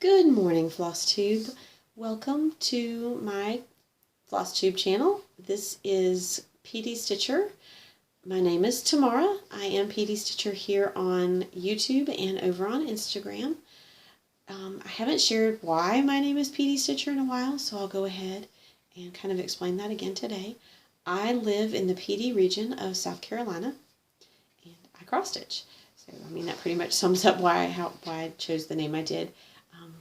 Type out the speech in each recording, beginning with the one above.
Good morning, Flosstube. Welcome to my Flosstube channel. This is PD Stitcher. My name is Tamara. I am PD Stitcher here on YouTube and over on Instagram. I haven't shared why my name is PD Stitcher in a while, so I'll go ahead and kind of explain that again today. I live in the PD region of South Carolina, and I cross stitch. So, that pretty much sums up why I chose the name I did.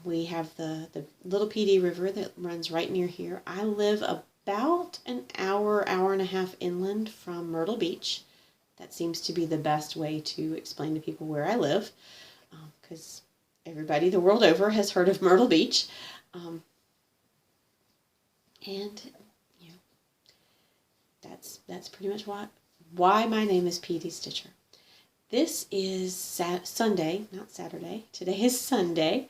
We have the little PD River that runs right near here. I live about an hour and a half inland from Myrtle Beach. That seems to be the best way to explain to people where I live, because everybody the world over has heard of Myrtle Beach. That's pretty much why my name is PD Stitcher. This is Sunday, not Saturday. Today is Sunday,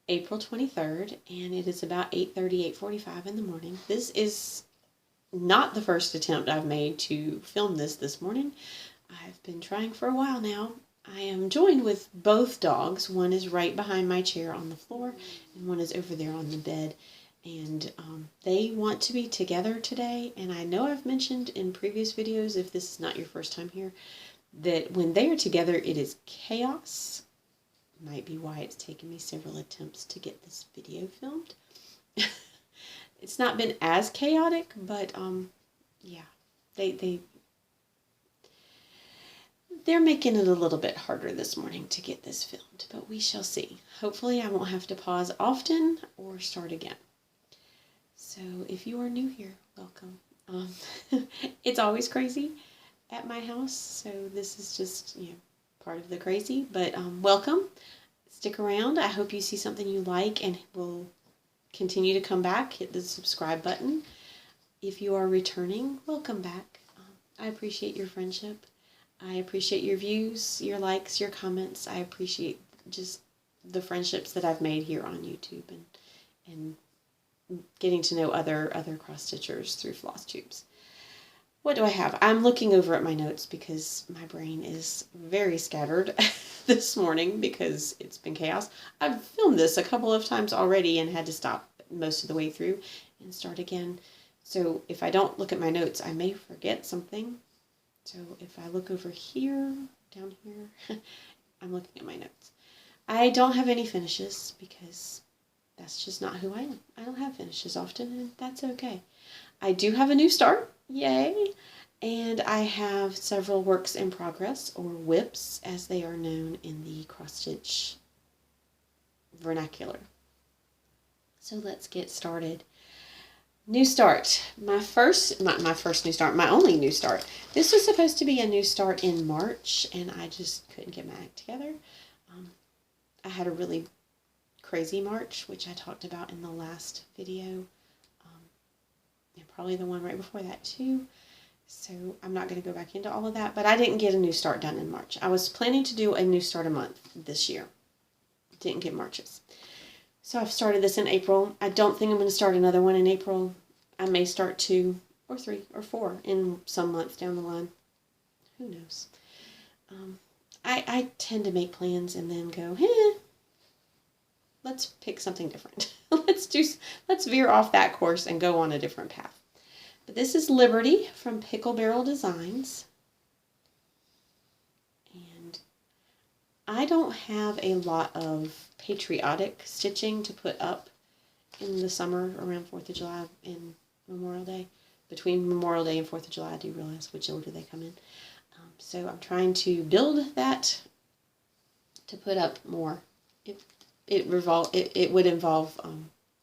April 23rd, and it is about 8:45 in the morning. This is not the first attempt I've made to film this morning. I've been trying for a while now. I am joined with both dogs. One is right behind my chair on the floor, and one is over there on the bed. And they want to be together today. And I know I've mentioned in previous videos, if this is not your first time here, that when they are together, it is chaos. Might be why it's taken me several attempts to get this video filmed. It's not been as chaotic, but yeah, they're making it a little bit harder this morning to get this filmed, but we shall see. Hopefully I won't have to pause often or start again. So if you are new here, welcome. It's always crazy at my house, so this is just, part of the crazy, but welcome. Stick around. I hope you see something you like and will continue to come back. Hit the subscribe button. If you are returning, welcome back. I appreciate your friendship. I appreciate your views, your likes, your comments. I appreciate just the friendships that I've made here on YouTube and getting to know other cross stitchers through Flosstubes. What do I have? I'm looking over at my notes because my brain is very scattered this morning because it's been chaos. I've filmed this a couple of times already and had to stop most of the way through and start again. So if I don't look at my notes, I may forget something. So if I look over here, down here, I'm looking at my notes. I don't have any finishes because that's just not who I am. I don't have finishes often, and that's okay. I do have a new start. Yay! And I have several works in progress, or WIPS, as they are known in the cross-stitch vernacular. So let's get started. New start. My only new start. This was supposed to be a new start in March, and I just couldn't get my act together. I had a really crazy March, which I talked about in the last video. And probably the one right before that too. So I'm not going to go back into all of that, but I didn't get a new start done in March. I was planning to do a new start a month this year. Didn't get March's. So I've started this in April. I don't think I'm going to start another one in April. I may start 2 or 3 or 4 in some months down the line. Who knows? I tend to make plans and then go, let's pick something different. Let's veer off that course and go on a different path. But this is Liberty from Pickle Designs. And I don't have a lot of patriotic stitching to put up in the summer around 4th of July and Memorial Day. Between Memorial Day and 4th of July, I do realize which order they come in. So I'm trying to build that to put up more. It would involve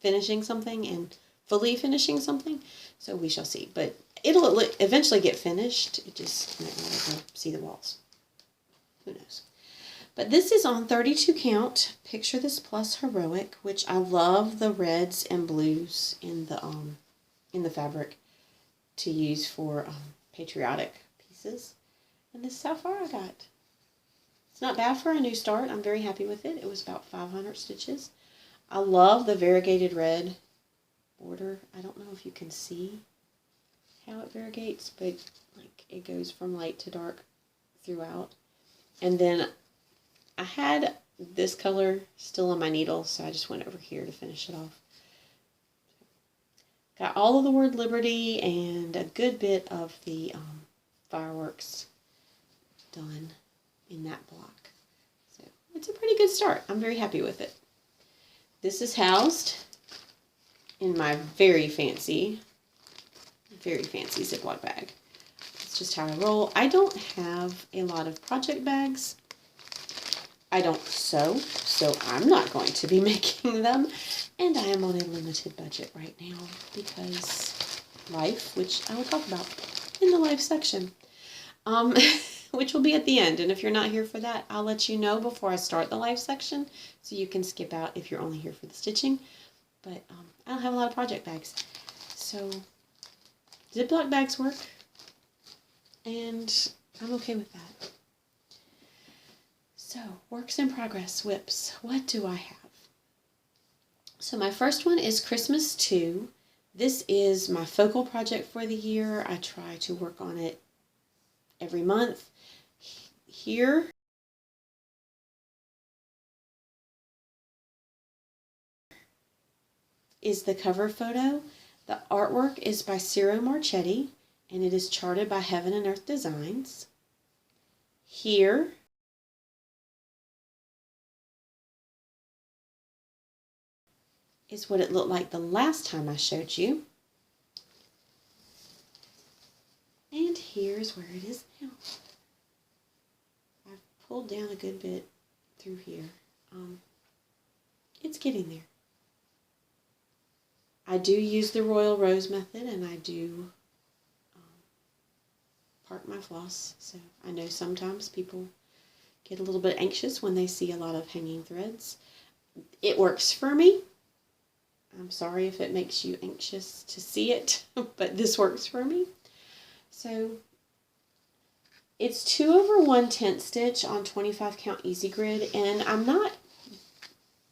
finishing something and fully finishing something, so we shall see. But it'll eventually get finished. It just might not see the walls. Who knows? But this is on 32 count. Picture This Plus Heroic, which I love the reds and blues in the fabric to use for patriotic pieces. And this is how far I got. It's not bad for a new start. I'm very happy with it. It was about 500 stitches. I love the variegated red border. I don't know if you can see how it variegates, but like it goes from light to dark throughout. And then I had this color still on my needle, so I just went over here to finish it off. Got all of the word Liberty and a good bit of the fireworks done in that block. So it's a pretty good start. I'm very happy with it. This is housed in my very fancy Ziploc bag. It's just how I roll. I don't have a lot of project bags. I don't sew, so I'm not going to be making them. And I am on a limited budget right now because life, which I will talk about in the life section, which will be at the end. And if you're not here for that, I'll let you know before I start the life section, so you can skip out if you're only here for the stitching. But I don't have a lot of project bags, so Ziploc bags work, and I'm okay with that. So, works in progress, WIPS. What do I have? So my first one is Christmas 2. This is my focal project for the year. I try to work on it every month. Here is the cover photo. The artwork is by Ciro Marchetti, and it is charted by Heaven and Earth Designs. Here is what it looked like the last time I showed you. And here's where it is now. I've pulled down a good bit through here. It's getting there. I do use the Royal Rose method, and I do park my floss. So I know sometimes people get a little bit anxious when they see a lot of hanging threads. It works for me. I'm sorry if it makes you anxious to see it, but this works for me. So it's 2/1/10 stitch on 25 count easy grid, and I'm not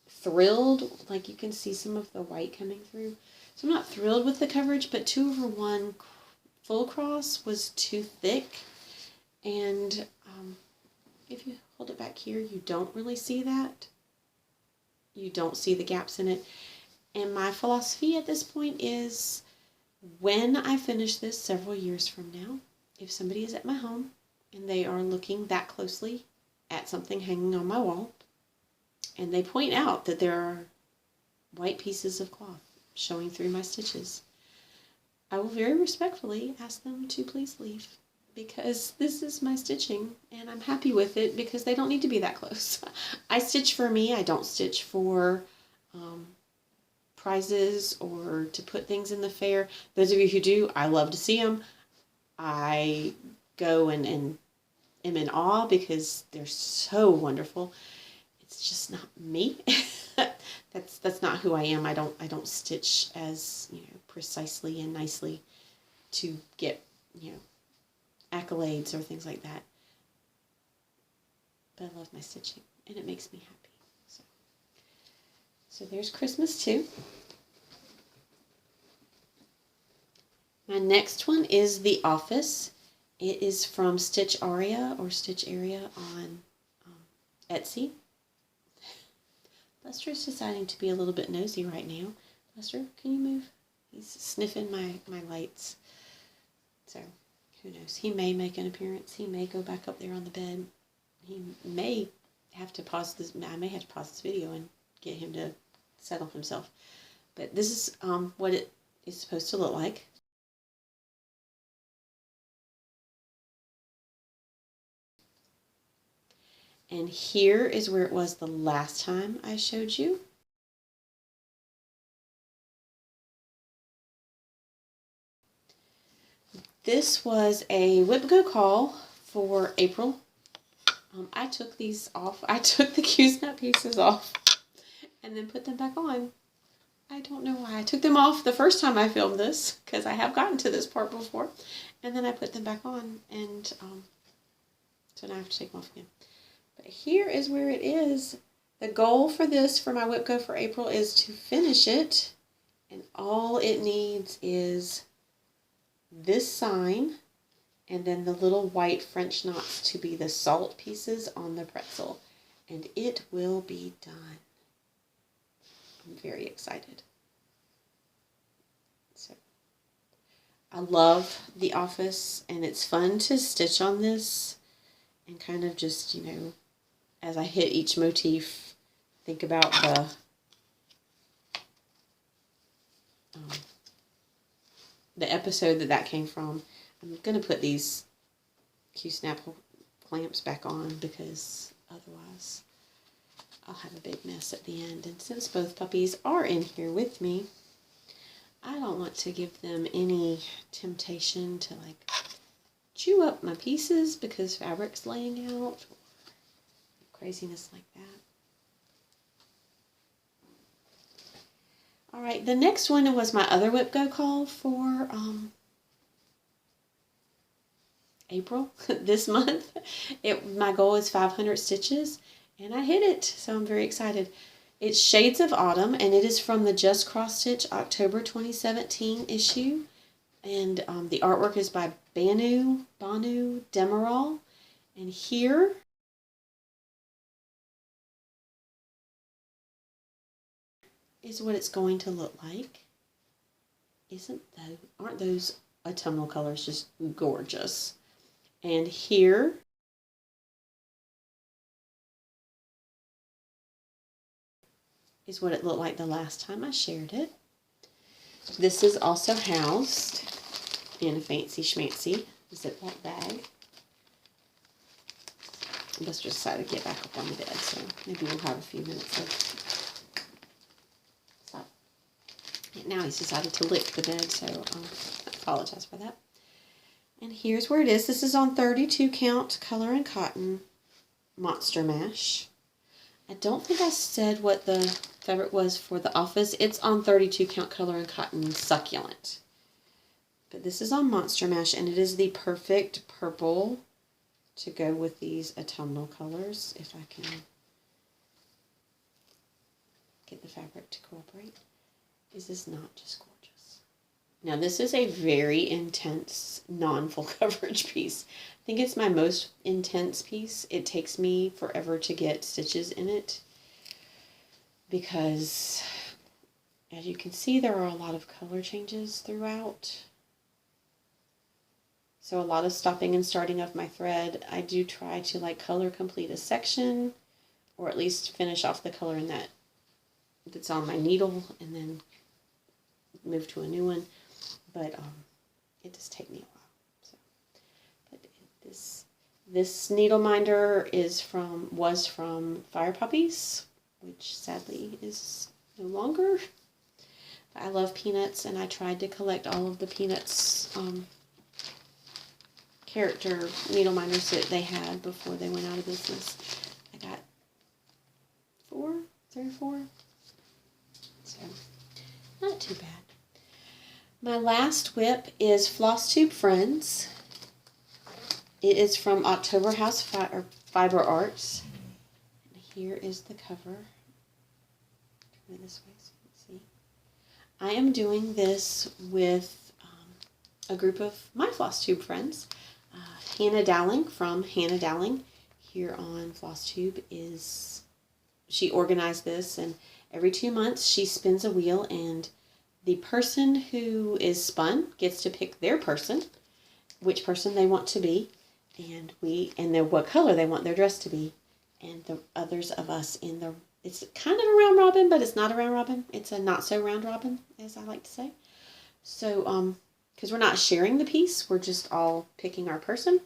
thrilled. Like, you can see some of the white coming through, so I'm not thrilled with the coverage, but 2/1 full cross was too thick, and if you hold it back here, you don't really see that. You don't see the gaps in it. And my philosophy at this point is, when I finish this several years from now, if somebody is at my home and they are looking that closely at something hanging on my wall, and they point out that there are white pieces of cloth showing through my stitches, I will very respectfully ask them to please leave, because this is my stitching and I'm happy with it, because they don't need to be that close. I stitch for me. I don't stitch for prizes or to put things in the fair. Those of you who do, I love to see them. I go and am in awe because they're so wonderful. It's just not me. That's not who I am. I don't stitch as, precisely and nicely to get, accolades or things like that. But I love my stitching and it makes me happy. So there's Christmas 2. My next one is The Office. It is from Stitcharea or Stitcharea on Etsy. Buster's deciding to be a little bit nosy right now. Buster, can you move? He's sniffing my lights. So, who knows? He may make an appearance. He may go back up there on the bed. He may have to pause this. I may have to pause this video and get him to settle himself. But this is what it is supposed to look like. And here is where it was the last time I showed you. This was a whip go call for April. I took these off. I took the Q-snap pieces off and then put them back on. I don't know why. I took them off the first time I filmed this, because I have gotten to this part before. And then I put them back on, and so now I have to take them off again. But here is where it is. The goal for this, for my whip go for April, is to finish it. And all it needs is this sign, and then the little white French knots to be the salt pieces on the pretzel. and it will be done. I'm very excited. So I love the office, and it's fun to stitch on this and kind of just, you know, as I hit each motif, think about the episode that came from. I'm going to put these Q-snap clamps back on because otherwise I'll have a big mess at the end. And since both puppies are in here with me, I don't want to give them any temptation to like chew up my pieces because fabric's laying out or craziness like that. All right, the next one was my other WIP Go call for April this month. My goal is 500 stitches, and I hit it, so I'm very excited. It's Shades of Autumn, and it is from the Just Cross Stitch October 2017 issue, and the artwork is by Banu Demiral, and here is what it's going to look like. Aren't those autumnal colors just gorgeous? And here is what it looked like the last time I shared it. This is also housed in a fancy schmancy Ziploc bag. Let's just decide to get back up on the bed, so maybe we'll have a few minutes of stop. Now he's decided to lick the bed, so I apologize for that. And here's where it is. This is on 32 count color and cotton monster mash. I don't think I said what the fabric was for the office. It's on 32 count color and cotton succulent. But this is on monster mash, and it is the perfect purple to go with these autumnal colors, if I can get the fabric to cooperate. Is this not just gorgeous? Now this is a very intense non-full coverage piece. I think it's my most intense piece. It takes me forever to get stitches in it because, as you can see, there are a lot of color changes throughout. So a lot of stopping and starting of my thread. I do try to like color complete a section, or at least finish off the color in that's on my needle and then move to a new one. But it does take me a while. So, but this needle minder was from Fire Puppies, which sadly is no longer. But I love Peanuts, and I tried to collect all of the Peanuts character needle minders that they had before they went out of business. I got 3 or 4. So, not too bad. My last WIP is Flosstube Friends. It is from October House Fiber Arts. And here is the cover. Turn it this way so you can see. I am doing this with a group of my Flosstube friends. Hannah Dowling from Hannah Dowling here on Flosstube she organized this, and every 2 months she spins a wheel, and the person who is spun gets to pick their person, which person they want to be, and what color they want their dress to be, and the others of us it's kind of a round robin, but it's not a round robin. It's a not so round robin, as I like to say. So, because we're not sharing the piece, we're just all picking our person.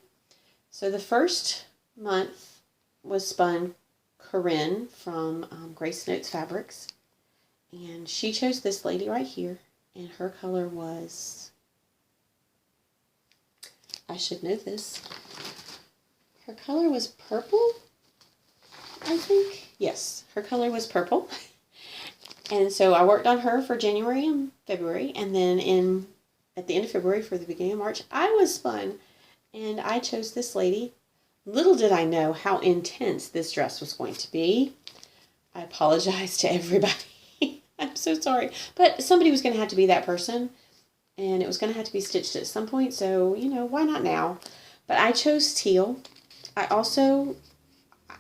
So the first month was spun Corinne from Grace Notes Fabrics. And she chose this lady right here. And her color was, I should know this. Her color was purple, I think. Yes, her color was purple. And so I worked on her for January and February. And then at the end of February, for the beginning of March, I was spun. And I chose this lady. Little did I know how intense this dress was going to be. I apologize to everybody. I'm so sorry. But somebody was going to have to be that person. And it was going to have to be stitched at some point. So, why not now? But I chose teal. I also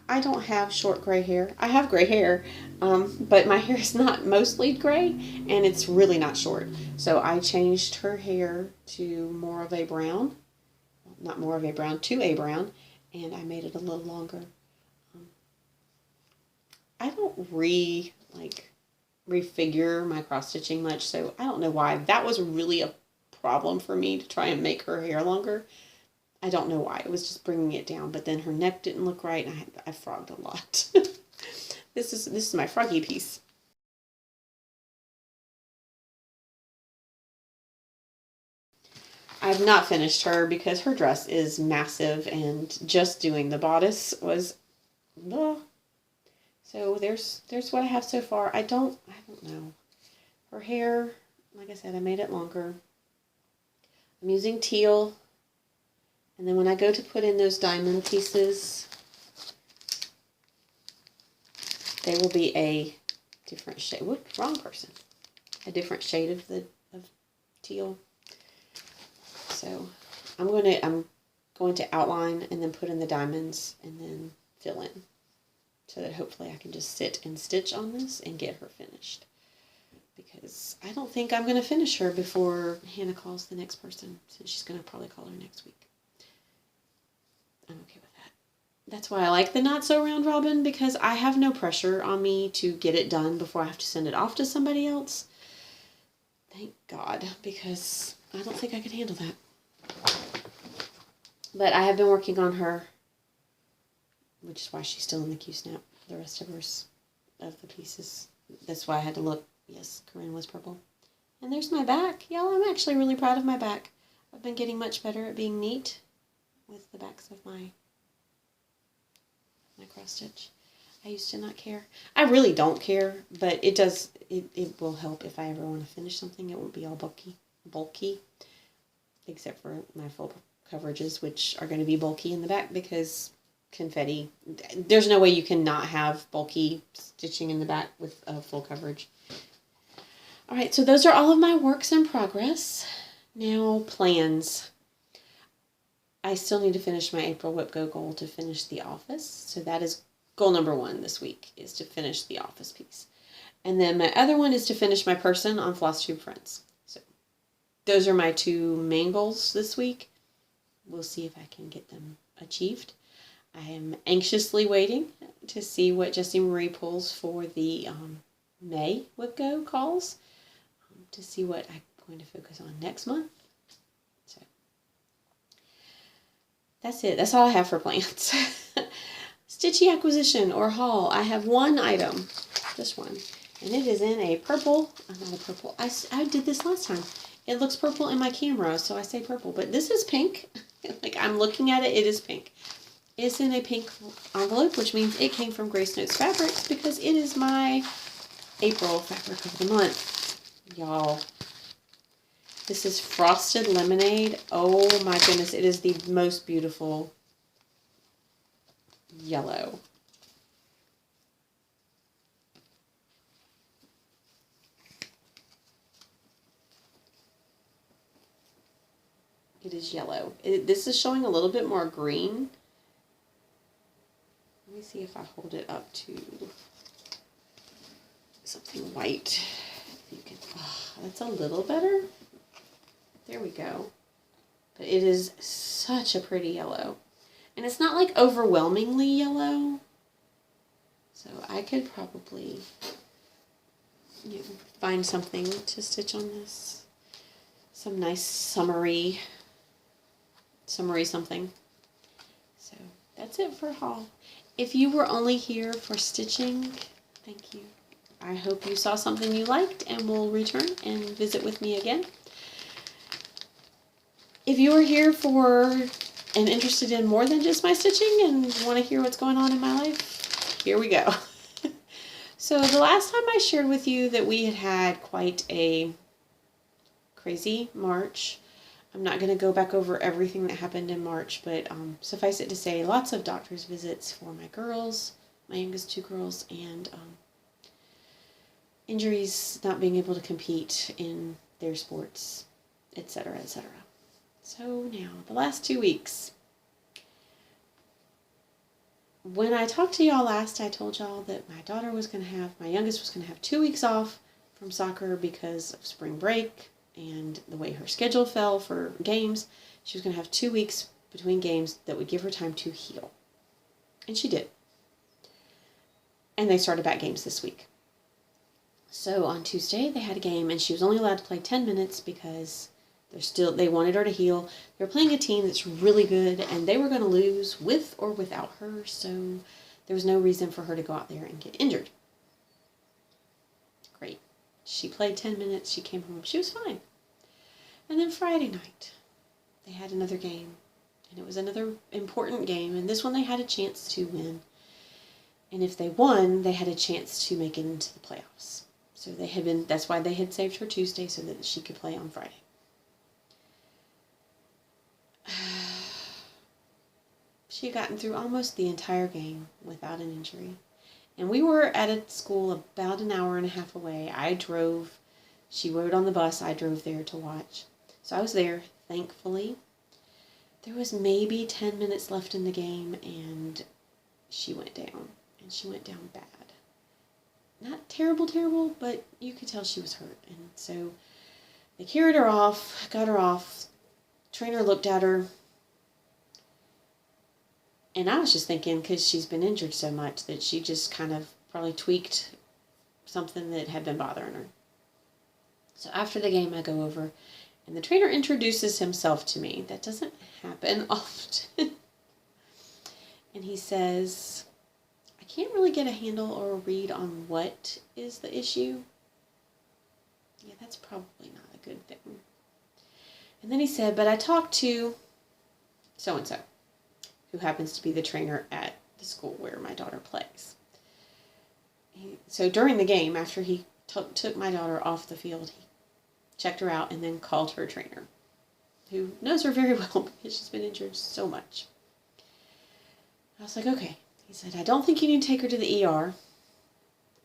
I don't have short gray hair. I have gray hair, but my hair is not mostly gray, and it's really not short. So I changed her hair to more of a brown, not more of a brown, to a brown, and I made it a little longer. I don't refigure my cross stitching much, so I don't know why. That was really a problem for me to try and make her hair longer. I don't know why. It was just bringing it down, but then her neck didn't look right, and I frogged a lot. This is my froggy piece. I've not finished her because her dress is massive, and just doing the bodice was, ugh. So there's what I have so far. I don't know. Her hair, like I said, I made it longer. I'm using teal. And then when I go to put in those diamond pieces, they will be a different shade. Whoop, wrong person. A different shade of teal. So I'm going to outline and then put in the diamonds and then fill in, so that hopefully I can just sit and stitch on this and get her finished. Because I don't think I'm going to finish her before Hannah calls the next person, since she's going to probably call her next week. I'm okay with that. That's why I like the Not So Round Robin, because I have no pressure on me to get it done before I have to send it off to somebody else. Thank God, because I don't think I could handle that. But I have been working on her, which is why she's still in the Q-snap. The rest of hers, of the pieces. That's why I had to look. Yes, Corinne was purple. And there's my back. Y'all, I'm actually really proud of my back. I've been getting much better at being neat with the backs of my cross stitch. I used to not care. I really don't care, but it will help if I ever want to finish something. It won't be all bulky, except for my full coverages, which are going to be bulky in the back because confetti. There's no way you can not have bulky stitching in the back with full coverage. All right, so those are all of my works in progress. Now, plans. I still need to finish my April WIP Go goal to finish the office. So that is goal number 1 this week, is to finish the office piece. And then my other one is to finish my person on Flosstube Friends. So those are my 2 main goals this week. We'll see if I can get them achieved. I am anxiously waiting to see what Jessie Marie pulls for the May WIP Go calls, to see what I'm going to focus on next month. So that's it. That's all I have for plans. Stitchy acquisition or haul. I have one item, this one, and it is in a purple. Not a purple. I did this last time. It looks purple in my camera, so I say purple, but this is pink. Like, I'm looking at it, it is pink. It's in a pink envelope, which means it came from Grace Notes Fabrics, because it is my April fabric of the month. Y'all, this is Frosted Lemonade. Oh my goodness, it is the most beautiful yellow. It is yellow. This is showing a little bit more green. Let me see if I hold it up to something white. You can, that's a little better. There we go. But it is such a pretty yellow. And it's not like overwhelmingly yellow. So I could probably find something to stitch on this. Some nice summery something. So that's it for haul. If you were only here for stitching, thank you. I hope you saw something you liked and will return and visit with me again. If you are here for and interested in more than just my stitching and want to hear what's going on in my life, here we go. So the last time I shared with you that we had quite a crazy March. I'm not going to go back over everything that happened in March, but suffice it to say, lots of doctor's visits for my girls, my youngest 2 girls, and injuries, not being able to compete in their sports, etc., etc. So now, the last 2 weeks. when I talked to y'all last, I told y'all that my youngest was going to have 2 weeks off from soccer because of spring break and the way her schedule fell for games. She was going to have 2 weeks between games that would give her time to heal. And she did. And they started back games this week. So on Tuesday, they had a game, and she was only allowed to play 10 minutes because they wanted her to heal. They were playing a team that's really good, and they were going to lose with or without her, so there was no reason for her to go out there and get injured. Great. She played 10 minutes. She came home. She was fine. And then Friday night, they had another game, and it was another important game, and this one they had a chance to win. And if they won, they had a chance to make it into the playoffs. So that's why they had saved her Tuesday so that she could play on Friday. She had gotten through almost the entire game without an injury. And we were at a school about an hour and a half away. She rode on the bus, I drove there to watch. So I was there, thankfully. There was maybe 10 minutes left in the game, and she went down. And she went down bad. Not terrible, but you could tell she was hurt. And so they carried her off, got her off. Trainer looked at her. And I was just thinking, because she's been injured so much, that she just kind of probably tweaked something that had been bothering her. So after the game, I go over, and the trainer introduces himself to me. That doesn't happen often. And he says, I can't really get a handle or a read on what is the issue. Yeah, that's probably not a good thing. And then he said, but I talked to so-and-so, who happens to be the trainer at the school where my daughter plays. So during the game, after he took my daughter off the field, he checked her out and then called her trainer, who knows her very well because she's been injured so much. I was like, okay. He said, I don't think you need to take her to the ER.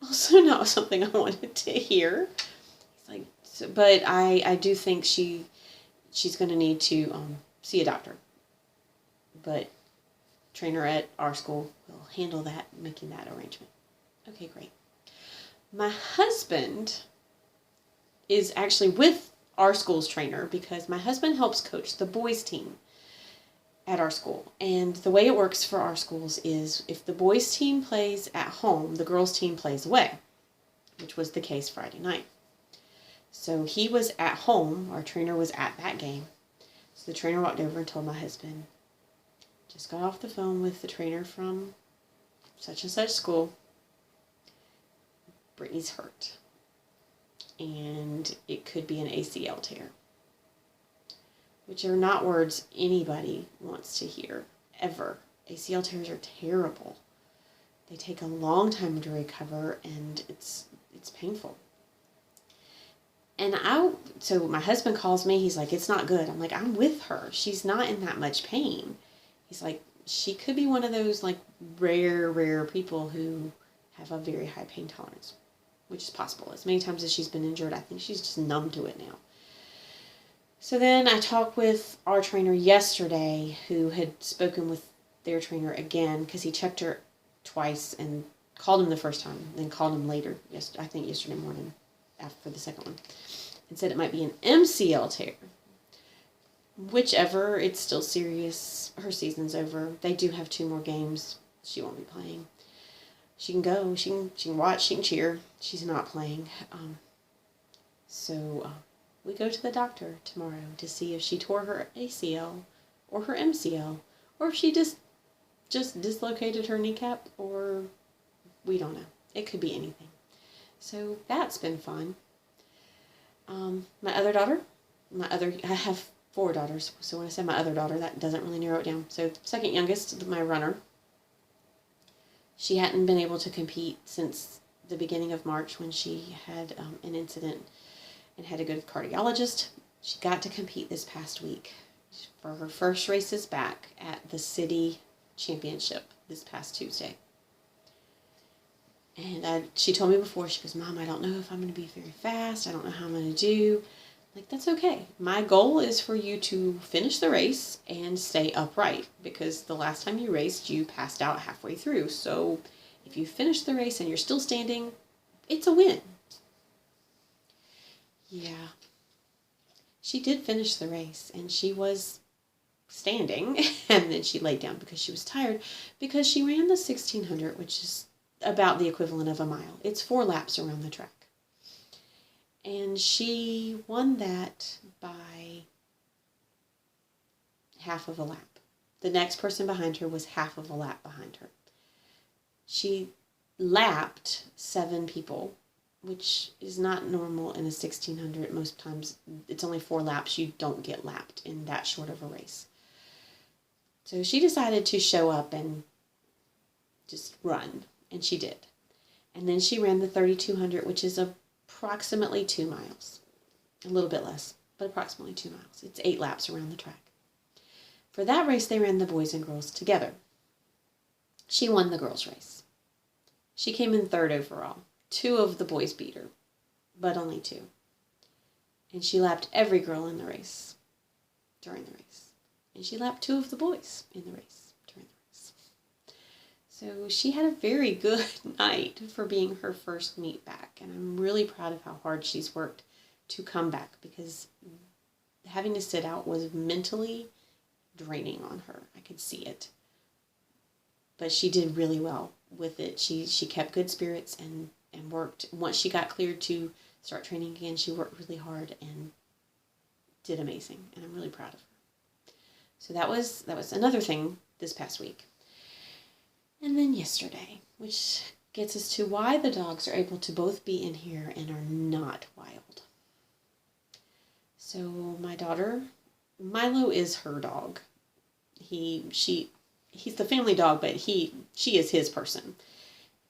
Also not something I wanted to hear. He's like, but I do think she's going to need to see a doctor. But trainer at our school will handle that, making that arrangement. Okay, great. My husband is actually with our school's trainer because my husband helps coach the boys' team at our school. And the way it works for our schools is if the boys' team plays at home, the girls' team plays away, which was the case Friday night. So he was at home. Our trainer was at that game. So the trainer walked over and told my husband, just got off the phone with the trainer from such and such school. Brittany's hurt. And it could be an ACL tear. Which are not words anybody wants to hear, ever. ACL tears are terrible. They take a long time to recover, and it's painful. And so my husband calls me, he's like, it's not good. I'm like, I'm with her. She's not in that much pain. He's like, she could be one of those like rare people who have a very high pain tolerance, which is possible. As many times as she's been injured, I think she's just numb to it now. So then I talked with our trainer yesterday, who had spoken with their trainer again, because he checked her twice and called him the first time, then called him later, I think yesterday morning, after the second one, and said it might be an MCL tear. Whichever, it's still serious. Her season's over. They do have 2 more games. She won't be playing. She can go. She can watch. She can cheer. She's not playing. We go to the doctor tomorrow to see if she tore her ACL or her MCL, or if she just dislocated her kneecap, or we don't know. It could be anything. So that's been fun. My other daughter, I have 4 daughters, so when I say my other daughter, that doesn't really narrow it down. So second youngest, my runner, she hadn't been able to compete since the beginning of March when she had an incident and had to go to the cardiologist. She got to compete this past week for her first races back at the city championship this past Tuesday. And she told me before, she goes, Mom, I don't know if I'm going to be very fast. I don't know how I'm going to do. Like, that's okay. My goal is for you to finish the race and stay upright, because the last time you raced, you passed out halfway through. So if you finish the race and you're still standing, it's a win. Yeah. She did finish the race, and she was standing, and then she laid down because she was tired, because she ran the 1600, which is about the equivalent of a mile. It's 4 laps around the track. And she won that by half of a lap. The next person behind her was half of a lap behind her. She lapped 7 people, which is not normal in a 1600. Most times it's only 4 laps. You don't get lapped in that short of a race. So she decided to show up and just run, and she did. And then she ran the 3200, which is approximately 2 miles. A little bit less, but approximately 2 miles. It's 8 laps around the track. For that race, they ran the boys and girls together. She won the girls' race. She came in 3rd overall. 2 of the boys beat her, but only 2. And she lapped every girl in the race during the race. And she lapped 2 of the boys in the race during the race. So she had a very good night for being her first meet back. And I'm really proud of how hard she's worked to come back, because having to sit out was mentally draining on her. I could see it. But she did really well with it. She kept good spirits and worked. Once she got cleared to start training again, she worked really hard and did amazing. And I'm really proud of her. So that was another thing this past week. And then yesterday, which gets us to why the dogs are able to both be in here and are not wild. So my daughter, Milo is her dog. He's the family dog, but she is his person.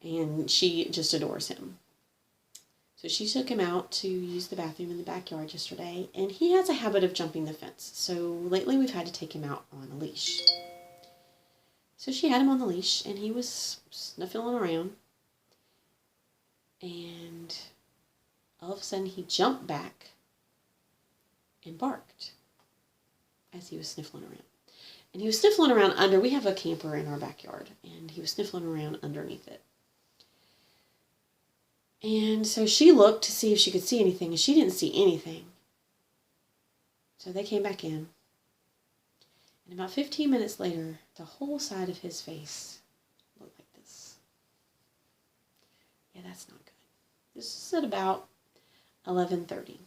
And she just adores him. So she took him out to use the bathroom in the backyard yesterday, and he has a habit of jumping the fence. So lately we've had to take him out on a leash. So she had him on the leash, and he was sniffling around. And all of a sudden he jumped back and barked as he was sniffling around. And he was sniffling around under, we have a camper in our backyard, and he was sniffling around underneath it. And so she looked to see if she could see anything, and she didn't see anything. So they came back in. And about 15 minutes later, the whole side of his face looked like this. Yeah, that's not good. This is at about 11:30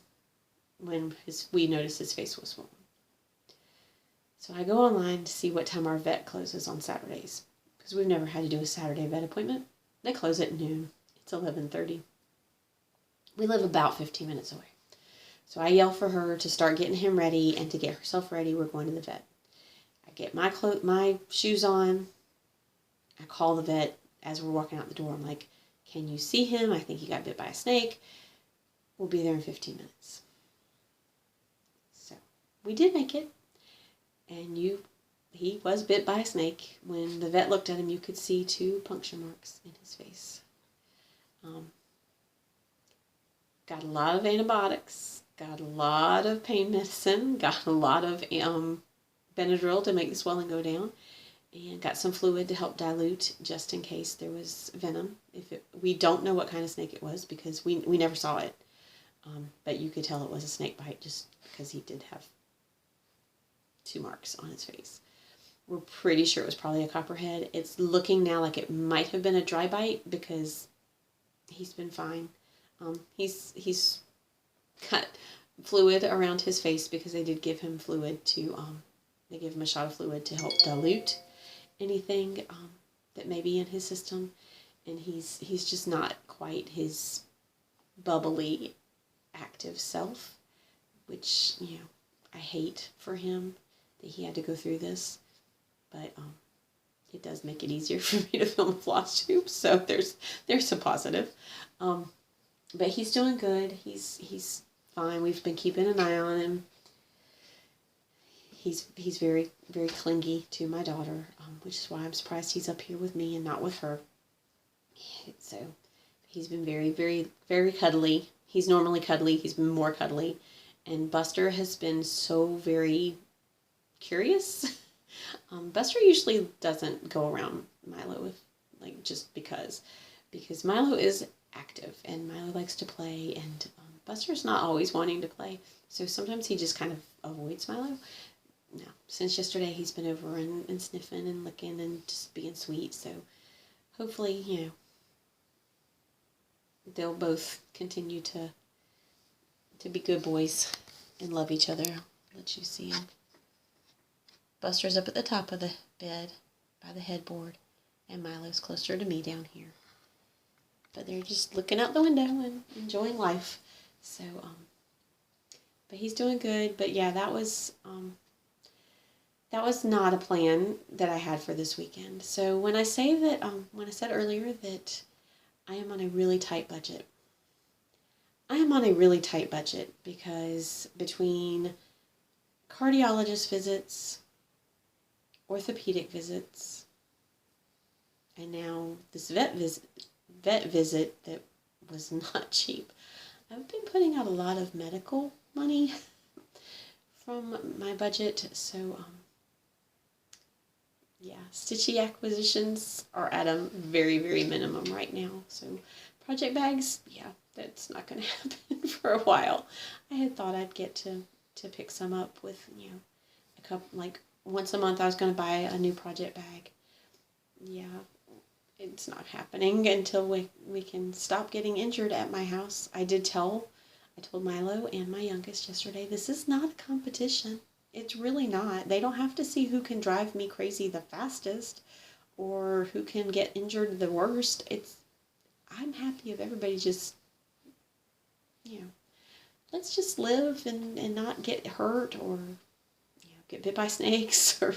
when we noticed his face was swollen. So I go online to see what time our vet closes on Saturdays, because we've never had to do a Saturday vet appointment. They close at noon. It's 11:30. We live about 15 minutes away. So I yell for her to start getting him ready and to get herself ready. We're going to the vet. I get my shoes on. I call the vet as we're walking out the door. I'm like, can you see him? I think he got bit by a snake. We'll be there in 15 minutes. So we did make it. And he was bit by a snake. When the vet looked at him, you could see 2 puncture marks in his face. Got a lot of antibiotics, got a lot of pain medicine, got a lot of Benadryl to make the swelling go down, and got some fluid to help dilute just in case there was venom. We don't know what kind of snake it was because we never saw it, but you could tell it was a snake bite just because he did have 2 marks on his face. We're pretty sure it was probably a copperhead. It's looking now like it might have been a dry bite because he's been fine. He's got fluid around his face because they did give him fluid to, they gave him a shot of fluid to help dilute anything that may be in his system. And he's just not quite his bubbly, active self, which, I hate for him that he had to go through this. But it does make it easier for me to film a Flosstube, so there's a positive. But he's doing good. He's fine. We've been keeping an eye on him. He's very, very clingy to my daughter, which is why I'm surprised he's up here with me and not with her. So he's been very, very, very cuddly. He's normally cuddly. He's been more cuddly. And Buster has been so very curious. Buster usually doesn't go around Milo with, like, just because Milo is active and Milo likes to play, and Buster's not always wanting to play, so sometimes he just kind of avoids Milo. No, since yesterday he's been over and sniffing and licking and just being sweet, so hopefully, you know, they'll both continue to be good boys and love each other. I'll let you see him. Buster's up at the top of the bed by the headboard, and Milo's closer to me down here. But they're just looking out the window and enjoying life. So, but he's doing good. But yeah, that was not a plan that I had for this weekend. So when I say that, when I said earlier that I am on a really tight budget, I am on a really tight budget because between cardiologist visits, orthopedic visits, and now this vet visit that was not cheap, I've been putting out a lot of medical money from my budget. So yeah, Stitchy acquisitions are at a very, very minimum right now. So project bags, yeah, that's not going to happen for a while. I had thought I'd get to pick some up with, you know, a couple, like once a month I was going to buy a new project bag. Yeah, it's not happening until we can stop getting injured at my house. I told Milo and my youngest yesterday, this is not a competition. It's really not. They don't have to see who can drive me crazy the fastest or who can get injured the worst. I'm happy if everybody just, you know, let's just live and not get hurt or, you know, get bit by snakes or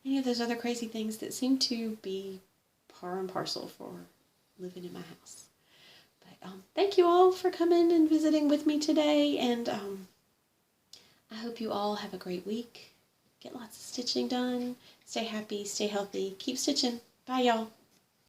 any of those other crazy things that seem to be par and parcel for living in my house. But thank you all for coming and visiting with me today, and I hope you all have a great week. Get lots of stitching done. Stay happy, stay healthy, keep stitching. Bye, y'all.